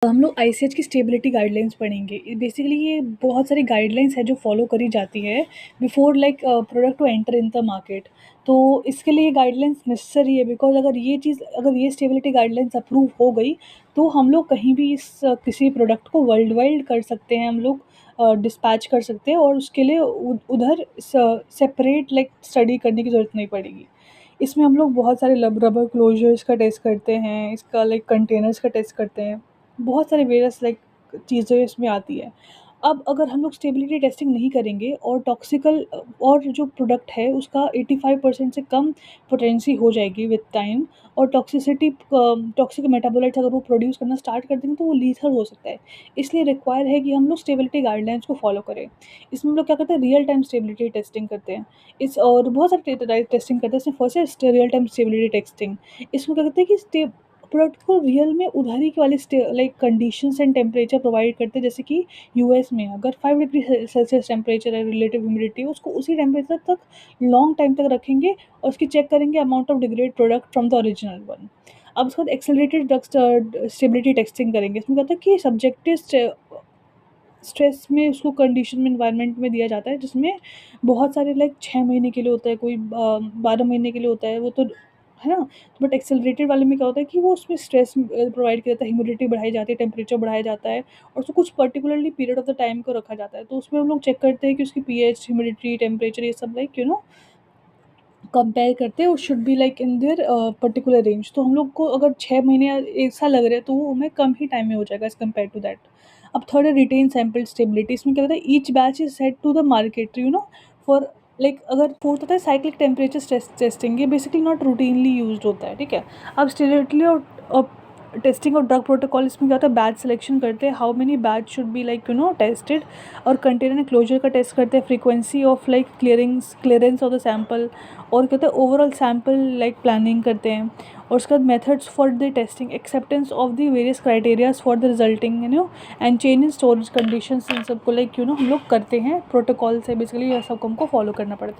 हम लोग आईसीएच की स्टेबिलिटी गाइडलाइंस पढ़ेंगे। बेसिकली ये बहुत सारी गाइडलाइंस है जो फॉलो करी जाती है before like product to enter in the market. तो इसके लिए ये गाइडलाइंस नेसेसरी है, बिकॉज अगर ये स्टेबिलिटी गाइडलाइंस अप्रूव हो गई तो हम लोग कहीं भी किसी प्रोडक्ट को वर्ल्ड वाइड कर सकते हैं, हम लोग डिस्पैच कर सकते हैं, और उसके लिए उधर सेपरेट लाइक स्टडी करने की ज़रूरत नहीं पड़ेगी। इसमें हम लोग बहुत सारे रबर क्लोजर्स का टेस्ट करते हैं, इसका लाइक कंटेनर्स का टेस्ट करते हैं, बहुत सारे वेरियस लाइक चीज़ें इसमें आती है। अब अगर हम लोग स्टेबिलिटी टेस्टिंग नहीं करेंगे और और जो प्रोडक्ट है उसका 85% से कम पोटेंसी हो जाएगी विद टाइम, और टॉक्सिक मेटाबोलाइट्स अगर वो प्रोड्यूस करना स्टार्ट कर देंगे तो वो लीथल हो सकता है। इसलिए रिक्वायर है कि हम लोग स्टेबिलिटी गाइडलाइंस को फॉलो करें। इसमें हम लोग क्या करते हैं, रियल टाइम स्टेबिलिटी टेस्टिंग करते हैं। इस और बहुत सारे टेस्टिंग करते हैं। इसमें फर्स्ट है रियल टाइम स्टेबिलिटी टेस्टिंग। इसमें क्या करते हैं कि प्रोडक्ट को रियल में उधारी के वाले like conditions and temperature provide करते हैं। जैसे कि यूएस में अगर 5 डिग्री सेल्सियस टेम्परेचर है, रिलेटिव ह्यूमिडिटी, उसको उसी टेम्परेचर तक लॉन्ग टाइम तक रखेंगे और उसकी चेक करेंगे amount of degrade product from the original one. अब उसके बाद एक्सेलरेटेड ड्रग स्टेबिलिटी टेस्टिंग करेंगे। इसमें कहता है कि सब्जेक्टिव स्ट्रेस में उसको कंडीशन में इन्वायरमेंट में दिया जाता है, जिसमें बहुत सारे लाइक 6 महीने के लिए होता है, कोई 12 महीने के लिए होता है, वो तो है ना। बट एक्सेलरेटेड वाले में क्या होता है कि वो उसमें स्ट्रेस प्रोवाइड किया जाता है, ह्यूमिडिटी बढ़ाई जाती है, टेम्परेचर बढ़ाया जाता है, और उसको कुछ particularly period of the time को रखा जाता है। तो उसमें हम लोग चेक करते हैं कि उसकी पीएच, ह्यूमिडिटी, टेम्परेचर, ये सब लाइक कंपेयर करते हैं, और should be like in their particular range. तो हम लोग को अगर 6 महीने या 1 साल लग रहे हैं तो वो हमें कम ही टाइम में हो जाएगा एज़ कम्पेयर टू दैट। अब थर्ड है रिटेन सैंपल स्टेबिलिटी। इसमें क्या होता है, each batch is set to the market for like. अगर फोर्थ होता है साइक्लिक टेम्परेचर स्ट्रेस टेस्टिंग। ये बेसिकली नॉट रूटीनली यूज्ड होता है, ठीक है। अब स्टेबिलिटी और टेस्टिंग और ड्रग प्रोटोकॉल, इसमें क्या होता है, बैच सिलेक्शन करते हैं, how many batch should be like tested, और कंटेनर क्लोजर का टेस्ट करते हैं, frequency of like clearance of the sample, और कहते हैं ओवरऑल सैम्पल लाइक प्लानिंग करते हैं। और उसके बाद methods for the testing, acceptance of the various criterias for the resulting and change in storage conditions, इन सबको लाइक हम लोग करते हैं। प्रोटोकॉल से बेसिकली यह सब हमको फॉलो करना पड़ता है।